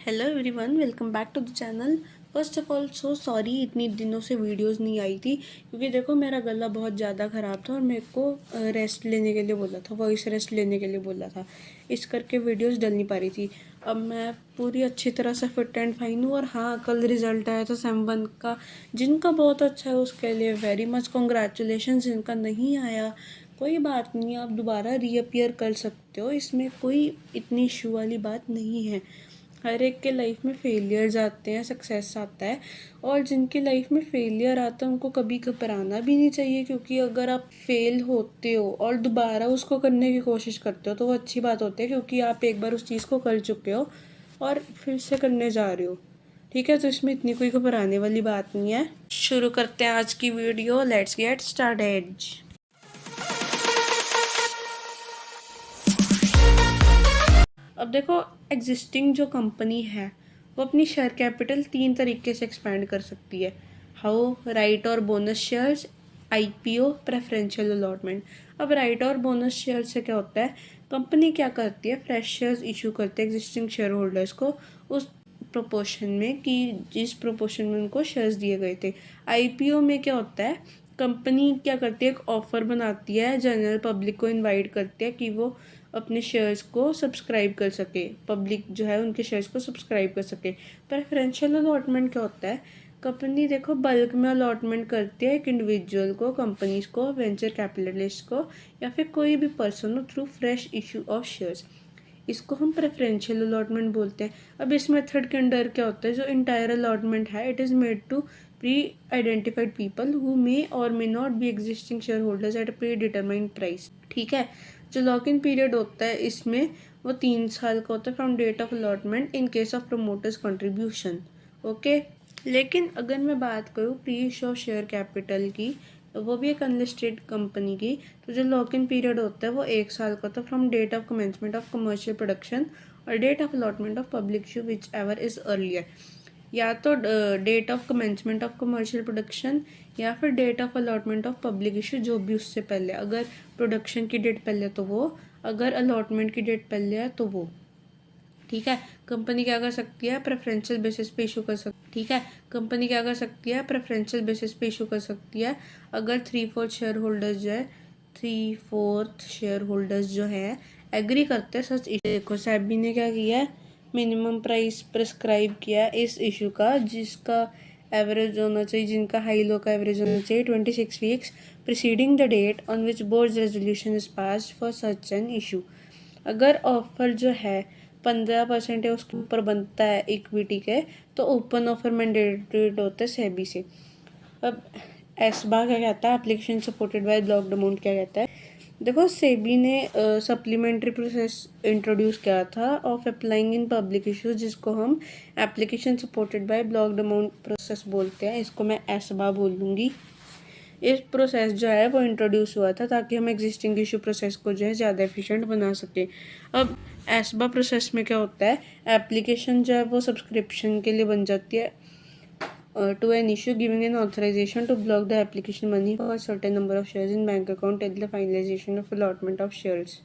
Hello everyone, welcome back to the channel. First of all so sorry, इतनी दिनों से videos नहीं आई थी क्योंकि देखो मेरा गला बहुत ज़्यादा ख़राब था और मेरे को रेस्ट लेने के लिए बोला था, वॉइस रेस्ट लेने के लिए बोला था। इस करके वीडियोस डल नहीं पा रही थी। अब मैं पूरी अच्छी तरह से फिट एंड फाइन हूँ। और हाँ, कल रिज़ल्ट आया था सेम 1 का। जिनका बहुत अच्छा है उसके लिए वेरी मच कॉन्ग्रेचुलेशन। जिनका नहीं आया कोई बात नहीं, आप दोबारा रीअपियर कर सकते हो। इसमें कोई इतनी इशू वाली बात नहीं है। हर एक के लाइफ में फेलियर्स आते हैं, सक्सेस आता है। और जिनकी लाइफ में फेलियर आता है उनको कभी घबराना भी नहीं चाहिए, क्योंकि अगर आप फेल होते हो और दोबारा उसको करने की कोशिश करते हो तो वो अच्छी बात होती है, क्योंकि आप एक बार उस चीज़ को कर चुके हो और फिर से करने जा रहे हो। ठीक है, तो इसमें इतनी कोई घबराने वाली बात नहीं है। शुरू करते हैं आज की वीडियो। Let's get started. अब देखो, एग्जिस्टिंग जो कंपनी है वो अपनी शेयर कैपिटल 3 तरीके से एक्सपैंड कर सकती है। हाउ? राइट और bonus shares, IPO, preferential allotment. अब राइट और बोनस शेयर से क्या होता है, कंपनी क्या करती है, फ्रेश शेयर्स इशू करते हैं एग्जिस्टिंग शेयर होल्डर्स को उस प्रोपोर्शन में कि जिस प्रोपोर्शन में उनको शेयर्स दिए गए थे। आईपीओ में क्या होता है, कंपनी क्या करती है, एक ऑफ़र बनाती है, जनरल पब्लिक को इनवाइट करती है कि वो अपने शेयर्स को सब्सक्राइब कर सके, पब्लिक जो है उनके शेयर्स को सब्सक्राइब कर सके। प्रेफरेंशियल अलॉटमेंट क्या होता है, कंपनी देखो बल्क में अलॉटमेंट करती है एक इंडिविजुअल को, कंपनीज को, वेंचर कैपिटलिस्ट को, या फिर कोई भी पर्सन हो through fresh issue of shares. इसको हम प्रेफरेंशियल अलॉटमेंट बोलते हैं। अब इस मेथड के अंडर क्या होता है, जो इंटायर अलॉटमेंट है it is made to pre identified people who may or may not be existing share holders at a pre determined price. ठीक है, जो लॉक इन पीरियड होता है इसमें वो 3 साल का होता है from date of allotment in case of promoters contribution. Okay, लेकिन अगर मैं बात करूँ प्री इशू शेयर कैपिटल की, वो भी एक अनलिस्टेड कंपनी की, तो जो लॉक इन पीरियड होता है वो 1 साल का होता है from date of commencement of commercial production or date of allotment of public issue whichever is earlier. या तो date of commencement of commercial production या फिर date of allotment of public issue, जो भी उससे पहले। अगर प्रोडक्शन की डेट पहले तो वो, अगर अलॉटमेंट की डेट पहले है तो वो। ठीक है, कंपनी क्या कर सकती है, प्रेफरेंशियल बेसिस पे इशू कर सकती है। ठीक है, कंपनी क्या कर सकती है, प्रेफरेंशियल बेसिस पे इशू कर सकती है अगर 3/4 शेयर होल्डर्स जो है, 3/4 शेयर होल्डर्स जो है एग्री करते हैं सच इशू। देखो सेबी ने क्या किया है, मिनिमम प्राइस प्रिस्क्राइब किया है इस इशू का, जिसका एवरेज होना चाहिए, जिनका हाई लो का एवरेज होना चाहिए 26 weeks preceding the date on which board resolution is pass for such an issue. अगर ऑफर जो है 15% है उसके ऊपर बनता है इक्विटी के, तो ओपन ऑफर मैंडेटरी होता है सेबी से। अब एसबा क्या कहता है, application supported by blocked amount क्या कहता है। देखो सेबी ने सप्लीमेंट्री प्रोसेस इंट्रोड्यूस किया था of applying in public issues, जिसको हम application supported by blocked amount process बोलते हैं। इसको मैं एसबा बोल दूँगी। इस प्रोसेस जो है वो इंट्रोड्यूस हुआ था ताकि हम एग्जिस्टिंग इशू प्रोसेस को जो है ज़्यादा एफिशिएंट बना सकें। अब एसबा प्रोसेस में क्या होता है, एप्लीकेशन जो है वो सब्सक्रिप्शन के लिए बन जाती है to an issue giving an authorisation to block the application money for certain number of shares in bank account till the finalisation of allotment of shares.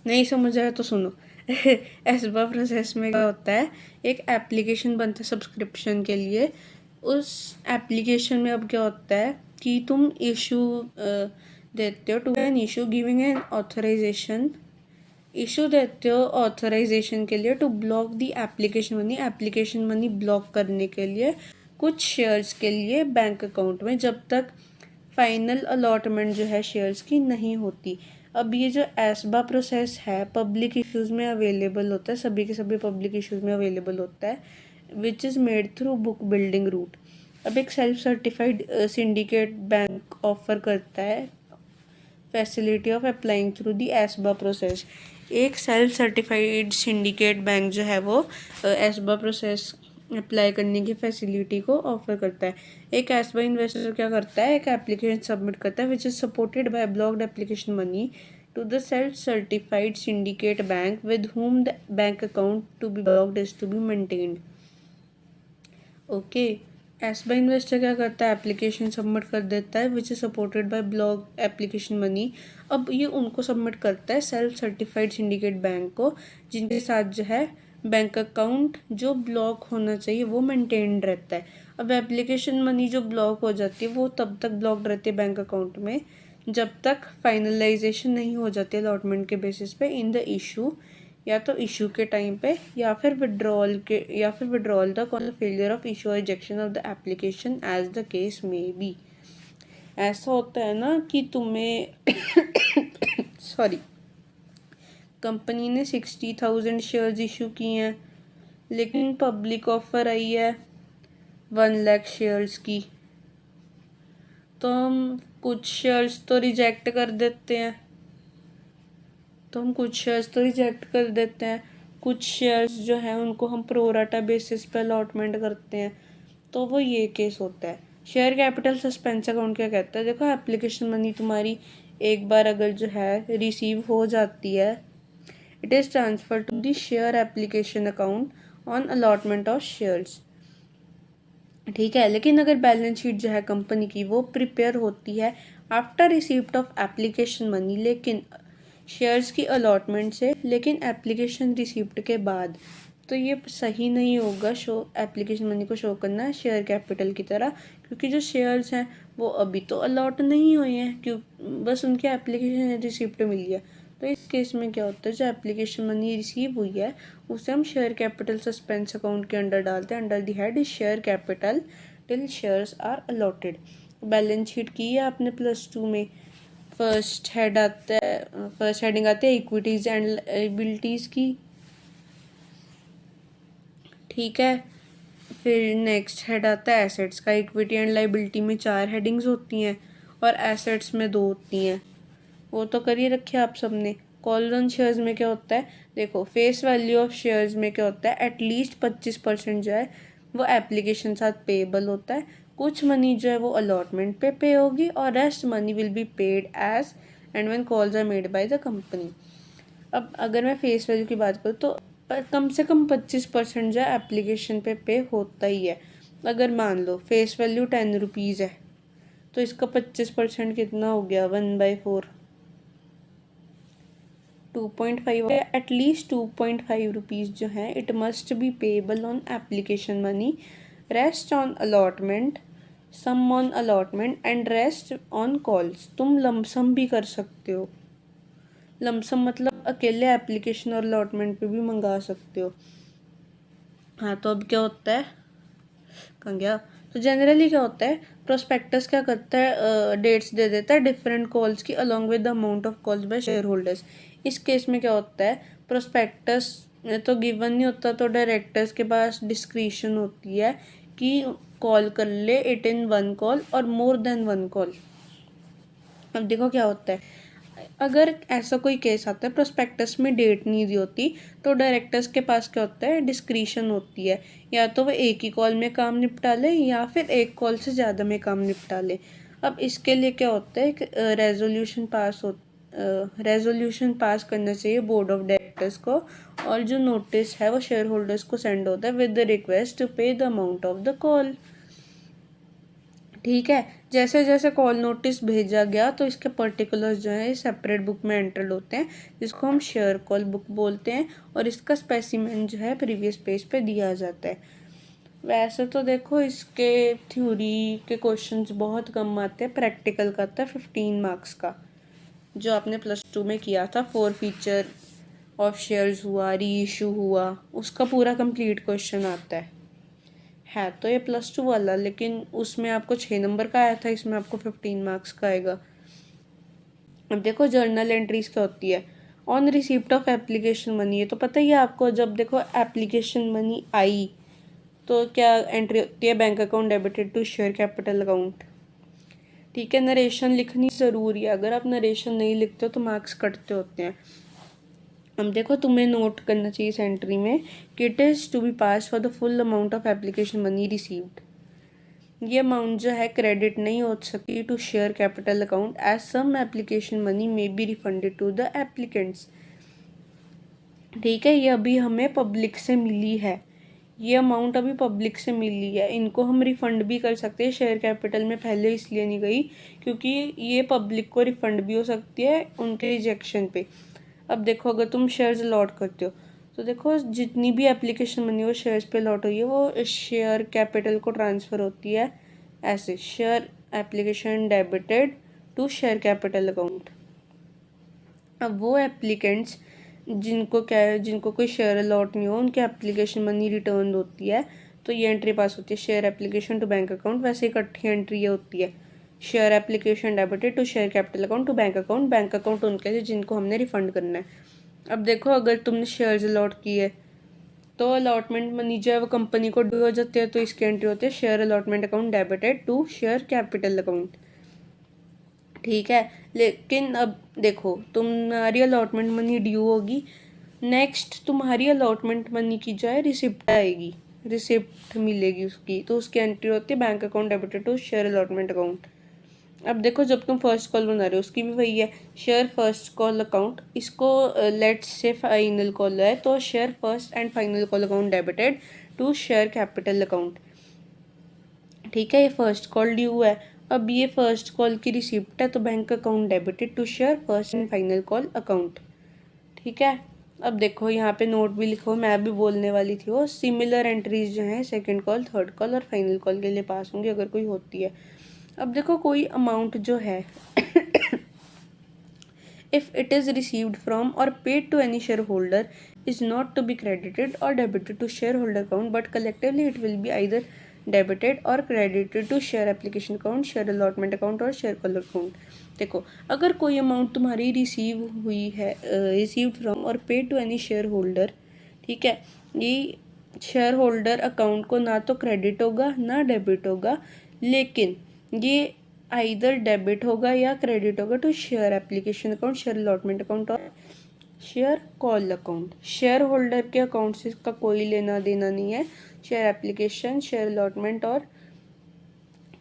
नहीं समझ आया तो सुनो। एसबा प्रोसेस में क्या होता है, एक एप्लीकेशन बनता है सब्सक्रिप्शन के लिए। उस एप्लीकेशन में अब क्या होता है कि तुम इशू देते हो to an issue giving an authorization, issue देते हो ऑथराइजेशन के लिए to block the application money block करने के लिए कुछ शेयर्स के लिए बैंक अकाउंट में, जब तक फाइनल अलॉटमेंट जो है शेयर्स की नहीं होती। अब ये जो एसबा प्रोसेस है पब्लिक इश्यूज़ में अवेलेबल होता है, सभी के सभी पब्लिक इश्यूज़ में अवेलेबल होता है, which is made through book building route. अब एक self certified syndicate bank offer करता है facility of applying through the ASBA process. एक सेल्फ सर्टिफाइड सिंडिकेट बैंक जो है वो एसबा प्रोसेस अप्लाई करने की फैसिलिटी को ऑफर करता है। एक एसबा इन्वेस्टर क्या करता है, एक एप्लीकेशन सबमिट करता है which is supported by blocked application money to the self certified syndicate bank with whom the bank account to be blocked is to be maintained। Okay, ASBA investor क्या करता है, application submit कर देता है which is supported by block application money. अब ये उनको submit करता है सेल्फ सर्टिफाइड सिंडिकेट बैंक को, जिनके साथ जो है बैंक अकाउंट जो ब्लॉक होना चाहिए वो मेंटेन्ड रहता है। अब एप्लीकेशन मनी जो ब्लॉक हो जाती है वो तब तक ब्लॉक रहती है बैंक अकाउंट में जब तक फाइनलाइजेशन नहीं हो जाती अलॉटमेंट के बेसिस पे इन द इशू, या तो इशू के टाइम पे या फिर विड्रॉल तक on the failure of issue or rejection of the application as the case may be. ऐसा होता है ना कि तुम्हें सॉरी, कंपनी ने 60,000 शेयर्स इशू किए हैं लेकिन पब्लिक ऑफर आई है 1 लाख शेयर्स की, तो हम कुछ शेयर्स तो रिजेक्ट कर देते हैं कुछ शेयर्स जो हैं उनको हम प्रोराटा बेसिस पे अलॉटमेंट करते हैं। तो वो ये केस होता है। शेयर कैपिटल सस्पेंस अकाउंट क्या कहता है, देखो एप्लीकेशन मनी तुम्हारी एक बार अगर जो है रिसीव हो जाती है, it is transfer to the share application account on allotment of shares. ठीक है, लेकिन अगर बैलेंस शीट जो है कंपनी की वो प्रिपेयर होती है after receipt of application money, लेकिन शेयर्स की अलॉटमेंट से, लेकिन एप्लीकेशन रिसिप्ट के बाद, तो ये सही नहीं होगा शो एप्लीकेशन मनी को शो करना शेयर कैपिटल की तरह, क्योंकि जो शेयर्स हैं वो अभी तो अलॉट नहीं हुए हैं, क्यों बस उनकी एप्लीकेशन रिसिप्ट मिली है। तो इस केस में क्या होता है, जो एप्लीकेशन मनी रिसीव हुई है उसे हम शेयर कैपिटल सस्पेंस अकाउंट के अंडर डालते हैं, under the head share capital till shares are allotted. Balance sheet की है आपने +2 में, फर्स्ट हेडिंग आती है इक्विटीज़ एंड लायबिलिटीज़ की। ठीक है, फिर नेक्स्ट हेड आता है एसेट्स का। इक्विटी एंड लायबिलिटी में 4 हेडिंग्स होती हैं और एसेट्स में 2 होती हैं, वो तो कर ही रखे आप सबने। कॉल ऑन शेयर्स में क्या होता है, देखो फेस वैल्यू ऑफ शेयर्स में क्या होता है, एटलीस्ट 25% जो है वो एप्लीकेशन साथ पेएबल होता है, कुछ मनी जो है वो अलॉटमेंट पे होगी और rest money will be paid as and when calls are made by the company. अब अगर मैं फेस वैल्यू की बात करूँ तो कम से कम 25% जो है एप्लीकेशन पे होता ही है। अगर मान लो फेस वैल्यू 10 रुपीज़ है तो इसका 25% कितना हो गया, 1/4, 2.5 एटलीस्ट 2.5 रुपीज़ जो है it must be payable on application money, rest on allotment, sum on allotment and rest on calls. तुम लमसम भी कर सकते हो, लमसम मतलब अकेले एप्लीकेशन और अलॉटमेंट पे भी मंगा सकते हो। हाँ, तो अब क्या होता है, कहाँ गया, तो जनरली क्या होता है, प्रोस्पेक्टस क्या करता है, डेट्स दे देता है डिफरेंट कॉल्स की along with the amount of calls by share holders. इस केस में क्या होता है, प्रोस्पेक्टस में तो गिवन नहीं होता, तो डायरेक्टर्स के पास डिस्क्रिशन होती है कि कॉल कर ले इट इन 1 कॉल और मोर देन 1 कॉल। अब देखो क्या होता है, अगर ऐसा कोई केस आता है प्रोस्पेक्टस में डेट नहीं दी होती, तो डायरेक्टर्स के पास क्या होता है, डिस्क्रिशन होती है, या तो वह एक ही कॉल में काम निपटा ले या फिर एक कॉल से ज़्यादा में काम निपटा ले। अब इसके लिए क्या होता है, एक रेजोल्यूशन पास करना चाहिए बोर्ड ऑफ डायरेक्टर्स को, और जो नोटिस है वो शेयर होल्डर्स को सेंड होता है विद द रिक्वेस्ट टू पे the amount of the call. ठीक है, जैसे जैसे कॉल नोटिस भेजा गया तो इसके पर्टिकुलर्स जो है सेपरेट बुक में एंटर्ड होते हैं, जिसको हम शेयर कॉल बुक बोलते हैं, और इसका स्पेसिमेन जो है प्रीवियस पेज पे दिया जाता है। वैसे तो देखो इसके थ्योरी के क्वेश्चंस बहुत कम आते हैं, प्रैक्टिकल का आता है 15 मार्क्स का, जो आपने +2 में किया था, 4 फीचर ऑफ शेयर्स हुआ, री इशू हुआ, उसका पूरा कंप्लीट क्वेश्चन आता है तो ये +2 वाला, लेकिन उसमें आपको 6 नंबर का आया था, इसमें आपको 15 मार्क्स का आएगा। अब देखो जर्नल एंट्रीज क्या होती है, on receipt of application money, ये तो पता ही है आपको, जब देखो एप्लीकेशन मनी आई तो क्या एंट्री होती है, bank account debited to share capital account. ठीक है, नरेशन लिखनी ज़रूरी है, अगर आप नरेशन नहीं लिखते हो तो मार्क्स कटते होते हैं। अब देखो तुम्हें नोट करना चाहिए इस एंट्री में कि it is to be pass for the full amount of application money received. ये अमाउंट जो है क्रेडिट नहीं हो सकती to share capital account as some application money may be refunded to the applicants. ठीक है, ये अभी हमें पब्लिक से मिली है, ये अमाउंट अभी पब्लिक से मिली है, इनको हम रिफ़ंड भी कर सकते हैं, शेयर कैपिटल में पहले इसलिए नहीं गई क्योंकि ये पब्लिक को रिफ़ंड भी हो सकती है उनके रिजेक्शन पे। अब देखो अगर तुम शेयर्स अलॉट करते हो तो देखो जितनी भी एप्लीकेशन मनी वो शेयर्स पे लॉट हुई है वो शेयर कैपिटल को ट्रांसफ़र होती है ऐसे, share application debited to share capital account. अब वो एप्लीकेंट्स जिनको कोई शेयर अलॉट नहीं हो उनके एप्लीकेशन मनी रिटर्न होती है, तो ये एंट्री पास होती है share application to bank account. वैसे इकट्ठी एंट्री ये होती है share application debited to share capital account to bank account उनके लिए जिनको हमने रिफंड करना है। अब देखो अगर तुमने शेयर्स अलॉट किए तो अलॉटमेंट मनी जो है वो कंपनी को ड्यू हो जाती है, तो इसकी एंट्री होती है share allotment account debited to share capital account. ठीक है, लेकिन अब देखो तुम्हारी अलॉटमेंट मनी ड्यू होगी, नेक्स्ट तुम्हारी अलॉटमेंट मनी की जो है रिसिप्ट आएगी, रिसिप्ट मिलेगी उसकी, तो उसकी एंट्री होती है bank account debited to share allotment account. अब देखो जब तुम फर्स्ट कॉल बना रहे हो उसकी भी वही है शेयर फर्स्ट कॉल अकाउंट, इसको लेट्स से फाइनल कॉल है तो share first and final call account debited to share capital account. ठीक है, ये फर्स्ट कॉल ड्यू है, अब ये फर्स्ट कॉल की रिसिप्ट है तो bank account debited to share first and final call account. ठीक है, अब देखो यहाँ पे नोट भी लिखो, मैं भी बोलने वाली थी वो सिमिलर एंट्रीज जो हैं सेकंड कॉल, थर्ड कॉल और फाइनल कॉल के लिए पास होंगी अगर कोई होती है। अब देखो कोई अमाउंट जो है if it is received from or paid to any share holder is not to be credited or debited to share holder account but collectively it will be either debited or credited to share application account, share allotment account और share call account. देखो अगर कोई amount तुम्हारी receive हुई है received from or paid to any share holder, ठीक है, ये शेयर होल्डर अकाउंट को ना तो क्रेडिट होगा ना डेबिट होगा, लेकिन ये आइदर डेबिट होगा या क्रेडिट होगा to share application account, share allotment account और share call account. Share holder के अकाउंट से इसका कोई लेना देना नहीं है, शेयर एप्लीकेशन, शेयर अलॉटमेंट और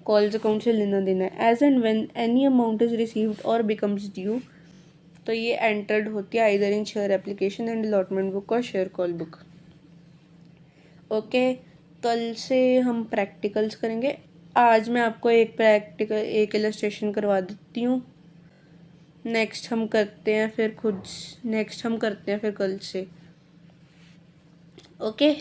कॉल्स अकाउंट से लेना देना है। As and when any amount is received और बिकम्स ड्यू, तो ये एंटर्ड होती है either in share application and allotment book और शेयर कॉल बुक। ओके, कल से हम प्रैक्टिकल्स करेंगे। आज मैं आपको एक इलस्ट्रेशन करवा देती हूँ, नेक्स्ट हम करते हैं फिर कल से। ओके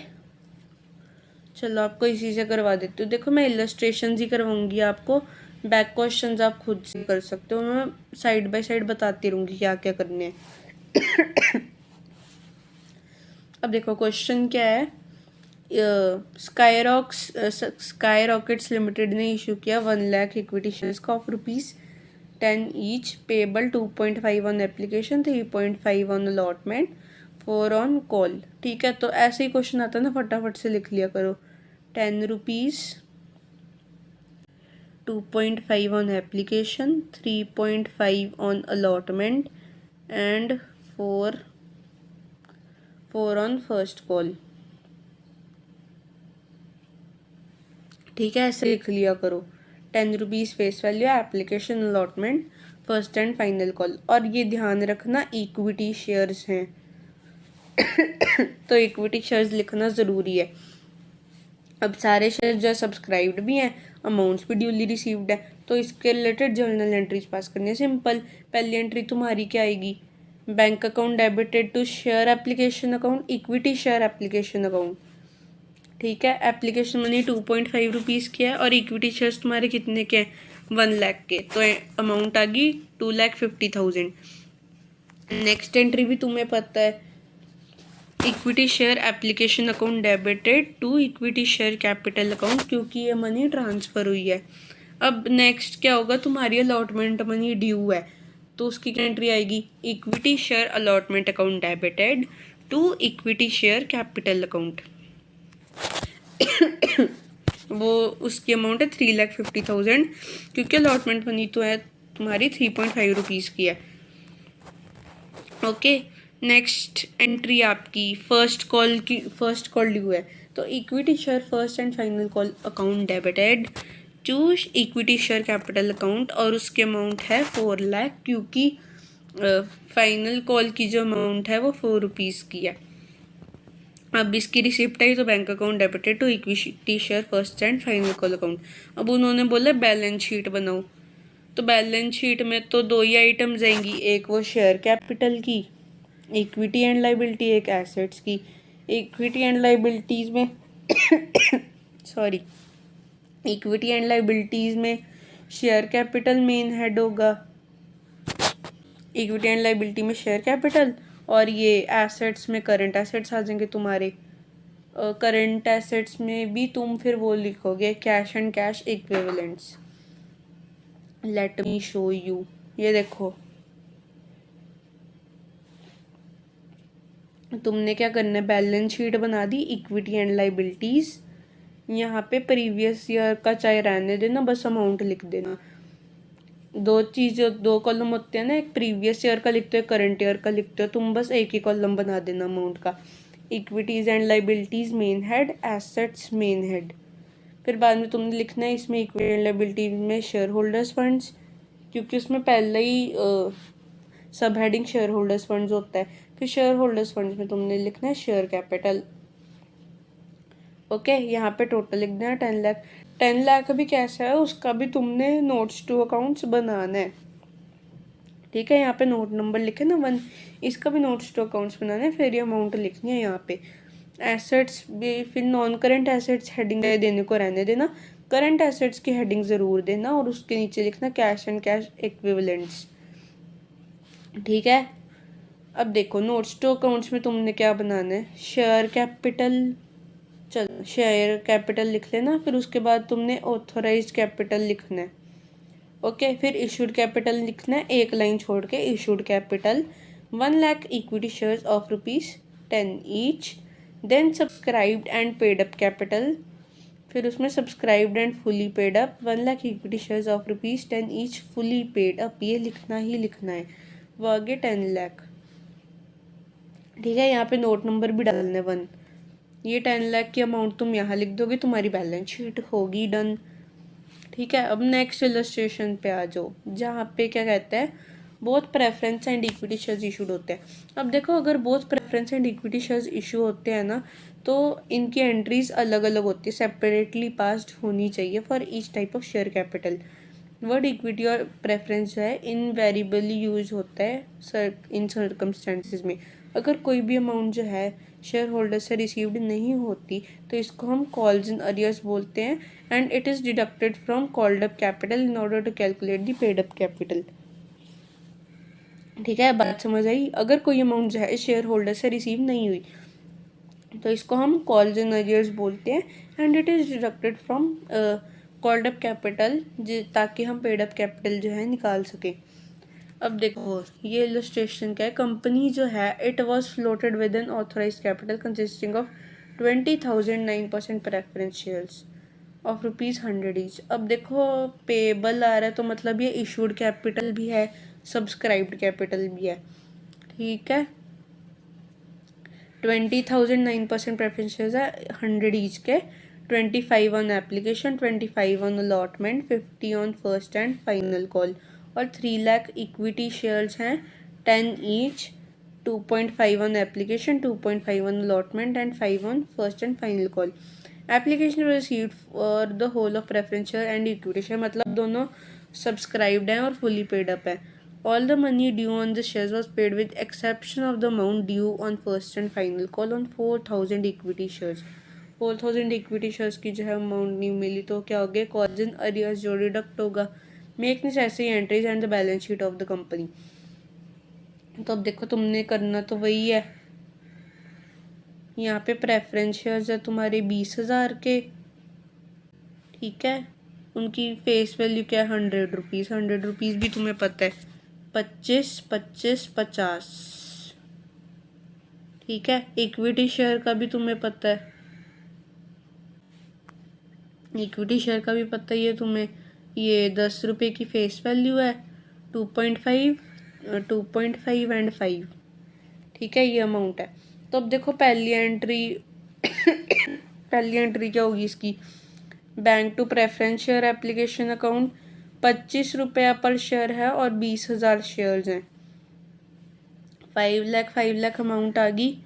चलो आपको इसी से करवा देती हूँ। देखो मैं इलस्ट्रेशन ही करवाऊंगी आपको, बैक क्वेश्चंस आप खुद से कर सकते हो, मैं साइड बाय साइड बताती रहूँगी क्या क्या करने हैं। अब देखो क्वेश्चन क्या है, स्काई रॉकेट्स लिमिटेड ने इशू किया 1 लाख इक्विटी शेयर्स का of ₹10 each, payable 2.5 on application, 3.5 on allotment, 4 on call. ठीक है, तो ऐसे ही क्वेश्चन आता है ना, फटाफट से लिख लिया करो। 10 rupees, 2.5 on application, 3.5 on allotment and 4 on first call. ठीक है, ऐसे लिख लिया करो। 10 rupees face value, application, allotment, first and final call. और ये ध्यान रखना इक्विटी शेयर्स हैं तो इक्विटी शेयर्स लिखना ज़रूरी है। अब सारे शेयर जो सब्सक्राइब्ड भी हैं, अमाउंट्स भी ड्यूली रिसीव्ड है, तो इसके रिलेटेड जर्नल एंट्रीज पास करनी है। सिंपल, पहली एंट्री तुम्हारी क्या आएगी, bank account debited to share application account, equity share application account. ठीक है, एप्लीकेशन मनी 2.5 रुपीज़ की है और इक्विटी शेयर्स तुम्हारे कितने के हैं, 1 लाख के, तो अमाउंट आ गई 2,50,000। नेक्स्ट एंट्री भी तुम्हें पता है, equity share application account debited to equity share capital account, क्योंकि ये मनी ट्रांसफ़र हुई है। अब नेक्स्ट क्या होगा, तुम्हारी अलॉटमेंट मनी ड्यू है, तो उसकी क्या एंट्री आएगी, equity share allotment account debited to equity share capital account. वो उसकी अमाउंट है 3,50,000, क्योंकि अलॉटमेंट मनी तो है तुम्हारी 3.5 रुपीज़ की है। ओके, नेक्स्ट एंट्री आपकी फर्स्ट कॉल ड्यू है, तो equity share first and final call account debited to equity share capital account, और उसकी अमाउंट है 4 लाख, क्योंकि फाइनल कॉल की जो अमाउंट है वो 4 रुपीज़ की है। अब इसकी रिसिप्ट आई तो bank account debited to equity share first and final call account. अब उन्होंने बोला बैलेंस शीट बनाओ, तो बैलेंस शीट में तो 2 ही आइटम्स आएंगी, एक वो शेयर कैपिटल की, इक्विटी एंड लाइबिलिटी एक एसेट्स की, इक्विटी एंड लाइबिलिटीज़ में सॉरी, इक्विटी एंड लाइबिलिटीज़ में शेयर कैपिटल मेन हेड होगा, इक्विटी एंड लाइबिलिटी में शेयर कैपिटल, और ये एसेट्स में करंट एसेट्स आ जाएंगे तुम्हारे। करंट एसेट्स में भी तुम फिर वो लिखोगे cash and cash equivalents. Let me show you, ये देखो तुमने क्या करना है, बैलेंस शीट बना दी इक्विटी एंड लाइबिलिटीज़, यहाँ पे प्रीवियस ईयर का चाहे रहने देना, बस अमाउंट लिख देना। दो कॉलम होते हैं ना, एक प्रीवियस ईयर का लिखते हो, करंट ईयर का लिखते हो, तुम बस एक ही कॉलम बना देना अमाउंट का। Equities and liabilities main head, assets main head. फिर बाद में तुमने लिखना है इसमें इक्विटी एंड लाइबिलिटीज में शेयर होल्डर्स फंड्स, क्योंकि उसमें पहले ही सब हेडिंग शेयर होल्डर्स फंड्स होता है। फिर शेयर होल्डर्स फंड्स में तुमने लिखना है शेयर कैपिटल। ओके, यहाँ पे टोटल लिख देना 10 लाख। 10 लाख भी कैसा है उसका भी तुमने नोट्स टू अकाउंट्स बनाना है, ठीक है। यहाँ पे नोट नंबर लिखे ना 1, इसका भी नोट्स टू अकाउंट्स बनाना है, फिर ये अमाउंट लिखनी है यहाँ पे। एसेट्स भी फिर नॉन करंट एसेट्स हेडिंग देने को रहने देना, करंट एसेट्स की हेडिंग ज़रूर देना, और उसके नीचे लिखना कैश एंड कैश इक्विवेलेंट्स, ठीक है। अब देखो नोट्स टू अकाउंट्स में तुमने क्या बनाना है, शेयर कैपिटल, चल शेयर कैपिटल लिख लेना, फिर उसके बाद तुमने ऑथोराइज्ड कैपिटल लिखना है। ओके, फिर इशूड कैपिटल लिखना है, एक लाइन छोड़ के, issued capital 1 lakh equity shares of ₹10 each. Then subscribed and paid up capital, फिर उसमें subscribed and fully paid up 1 lakh equity shares of ₹10 each fully paid up, ये लिखना ही लिखना है, वो आगे 10 लाख, ठीक है। यहाँ पे नोट नंबर भी डालना है 1। ये 10 लाख की अमाउंट तुम यहाँ लिख दोगे, तुम्हारी बैलेंस शीट होगी डन, ठीक है। अब नेक्स्ट इलस्ट्रेशन पे आ जाओ, जहाँ पे क्या कहते हैं both preference and equity shares issued होते हैं। अब देखो अगर both preference and equity shares issue होते हैं ना, तो इनकी एंट्रीज अलग अलग होती है, सेपरेटली पास्ड होनी चाहिए for each type of share capital. Word equity और प्रेफरेंस जो है इनवेरिएबली यूज होता है इन सर्कमस्टेंसेस में। अगर कोई भी अमाउंट जो है शेयर होल्डर से रिसीव्ड नहीं होती तो इसको हम कॉल्स इन अरियर्स बोलते हैं, and it is deducted from called up capital in order to calculate the paid up capital, ठीक है। बात समझ आई। अगर कोई अमाउंट जो है शेयर होल्डर से रिसीव नहीं हुई तो इसको हम कॉल्स इन अरियर्स बोलते हैं, and it is deducted from called up capital, ताकि हम पेड अप कैपिटल जो है निकाल सकें। अब देखो ये इलस्ट्रेशन क्या है, कंपनी जो है it was floated with N authorised capital consisting of 20,000 9% preference shares of ₹100 each. अब देखो पेबल आ रहा है तो मतलब ये इशूड कैपिटल भी है, सब्सक्राइब्ड कैपिटल भी है, ठीक है। 20,000 9% प्रेफरेंस शेयर्स है 100 ईच के, 25 on application, 25 on allotment, 50 on first and final call, और 3 लाख इक्विटी शेयर्स हैं 10 each, 2.5 on application, 2.5 on allotment and 5 on first and final call. Application received for the whole of preference share and equity share, मतलब दोनों subscribed हैं और fully paid up है। All the money due on the shares was paid with exception of the amount due on first and final call on 4,000 equity shares। 4,000 equity shares की जो है amount नहीं मिली तो क्या हो गया, कॉल्स इन अरियर्स जो डिडक्ट होगा। Make necessary entries and the balance sheet of the company. तो अब देखो तुमने करना तो वही है, यहाँ पे प्रेफरेंस शेयर्स है तुम्हारे 20,000 के, ठीक है। उनकी फेस वैल्यू क्या है, ₹100। ₹100 भी तुम्हें पता है 25, 25, 50, ठीक है। इक्विटी शेयर का भी तुम्हें पता है, इक्विटी शेयर का भी पता ही है तुम्हें, ये ₹10 की फेस वैल्यू है, 2.5, 2.5 एंड 5, ठीक है, ये अमाउंट है। तो अब देखो पहली एंट्री पहली एंट्री क्या होगी इसकी, bank to preference share application account, ₹25 per share है और 20,000 शेयर्स हैं, 5 लाख अमाउंट आ गई,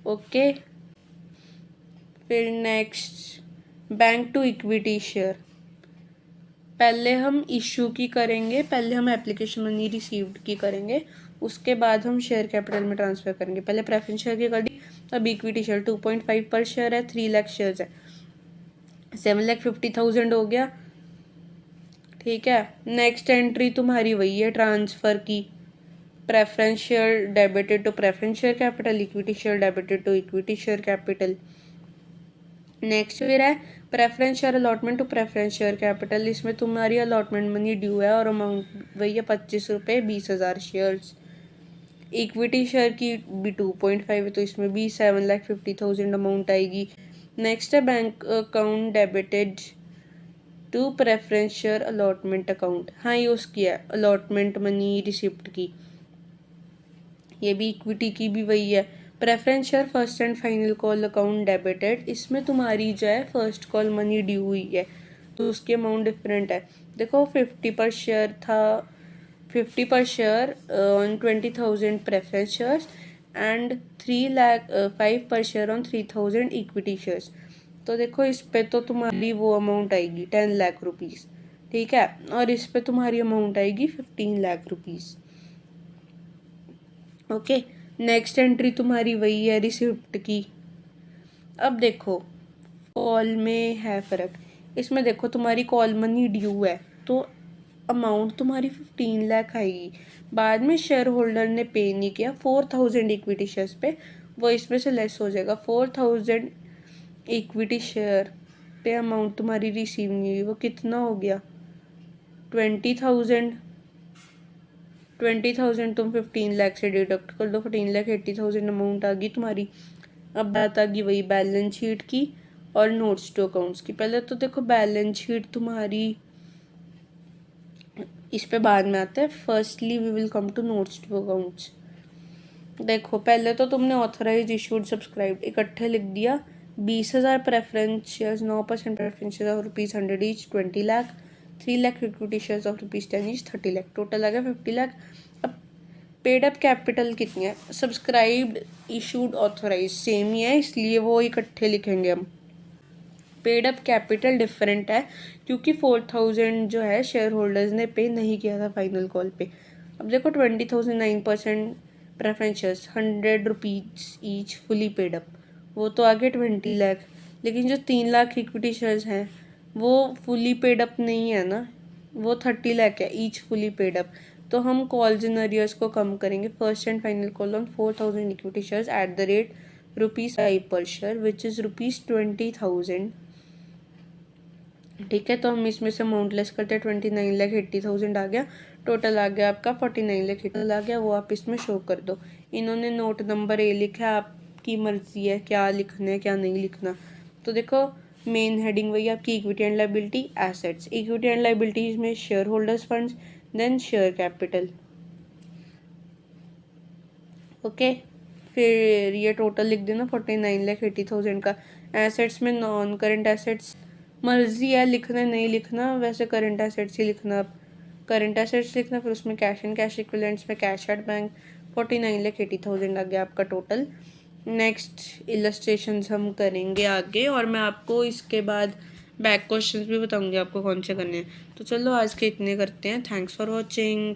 ओके। फिर next bank to equity share, पहले हम इशू की करेंगे, पहले हम एप्लीकेशन मनी रिसीव्ड की करेंगे, उसके बाद हम शेयर कैपिटल में ट्रांसफ़र करेंगे। पहले प्रेफरेंस शेयर की कर दी, अब इक्विटी शेयर 2.5 पर शेयर है, 3 लाख शेयर्स है, 7,50,000 हो गया। ठीक है, नेक्स्ट एंट्री तुम्हारी वही है ट्रांसफ़र की, preference share debited to preference share capital, equity share debited to equity share capital. Next फिर है preference share allotment to preference share capital, इसमें तुम्हारी अलॉटमेंट मनी ड्यू है और अमाउंट वही है 25 रुपये 20,000 शेयर्स। इक्विटी शेयर की भी 2.5 है तो इसमें भी 7,50,000 अमाउंट आएगी। नेक्स्ट है bank account debited to preference share allotment account, हाँ ये उसकी है अलॉटमेंट मनी रिसिप्ट की, ये भी इक्विटी की भी वही है। Preference share first and final call account debited, इसमें तुम्हारी जो है फर्स्ट कॉल मनी ड्यू हुई है तो उसकी अमाउंट डिफरेंट है। देखो 50 पर शेयर था, 50 पर share on 20,000 preference shares and 5 पर शेयर ऑन 3,000 इक्विटी शेयर्स। तो देखो इस पे तो तुम्हारी वो अमाउंट आएगी 10 लाख रुपीज़, ठीक है, और इस पे तुम्हारी अमाउंट आएगी 15 lakh rupees. Okay, next entry तुम्हारी वही है रिसिप्ट की। अब देखो कॉल में है फ़र्क, इसमें देखो तुम्हारी कॉल मनी ड्यू है तो अमाउंट तुम्हारी 15 लाख आएगी, बाद में शेयर होल्डर ने पे नहीं किया 4,000 इक्विटी शेयर्स पे, वो इसमें से लेस हो जाएगा। 4,000 इक्विटी शेयर पे अमाउंट तुम्हारी रिसीव नहीं हुई, वो कितना हो गया 20,000। 20,000 तुम 15 लाख से डिडक्ट कर दो, 14,80,000 अमाउंट आ गई तुम्हारी। अब बात आ गई वही बैलेंस शीट की और नोट्स टू अकाउंट्स की। पहले तो देखो बैलेंस शीट तुम्हारी इस पे बाद में आता है, firstly we will come to notes to accounts. देखो पहले तो तुमने ऑथराइज इशूड सब्सक्राइब इकट्ठे लिख दिया, 20,000 preference shares 9% preference share of ₹100 each 20 lakh, 3 lakh equity shares of ₹10 each 30 lakh, total आ गया 50 लाख। अब पेड अप कैपिटल कितनी है, सब्सक्राइब्ड इशूड ऑथराइज सेम ही है इसलिए वो इकट्ठे लिखेंगे हम। पेड अप कैपिटल डिफरेंट है क्योंकि 4,000 जो है शेयर होल्डर्स ने पे नहीं किया था फाइनल कॉल पे। अब देखो 20,000 9% preference shares 100 rupees each fully paid up, वो तो आगे 20 लाख, लेकिन जो 3 लाख इक्विटी शेयर्स हैं वो फुली पेड अप नहीं है ना, वो 30 लाख है ईच फुली पेड अप। तो हम कॉल्स इन अरियर्स को कम करेंगे, first and final call on 4,000 equity shares at the rate ₹5 पर शेयर विच इज़ ₹20,000। ठीक है, तो हम इसमें से अमाउंट लेस करते हैं, 29,80,000 आ गया, टोटल आ गया आपका 49,80,000 आ गया, वो आप इसमें शो कर दो। इन्होंने नोट नंबर ए लिखा है, आपकी मर्जी है क्या लिखना है क्या नहीं लिखना। तो देखो मेन हेडिंग वही आपकी equity and liability assets, equity and liabilities में share holders funds then share capital. Okay, फिर ये टोटल लिख देना 49,80,000 का। एसेट्स में नॉन करेंट एसेट्स मर्जी है लिखना नहीं लिखना, वैसे करंट एसेट्स ही लिखना, आप करंट एसेट्स लिखना, फिर उसमें कैश एंड कैश इक्विवेलेंट्स में कैश एट बैंक 49,80,000 आ गया आपका टोटल। नेक्स्ट इलस्ट्रेशंस हम करेंगे आगे और मैं आपको इसके बाद बैक क्वेश्चंस भी बताऊंगी आपको कौन से करने हैं। तो चलो आज के इतने करते हैं, थैंक्स फॉर वॉचिंग।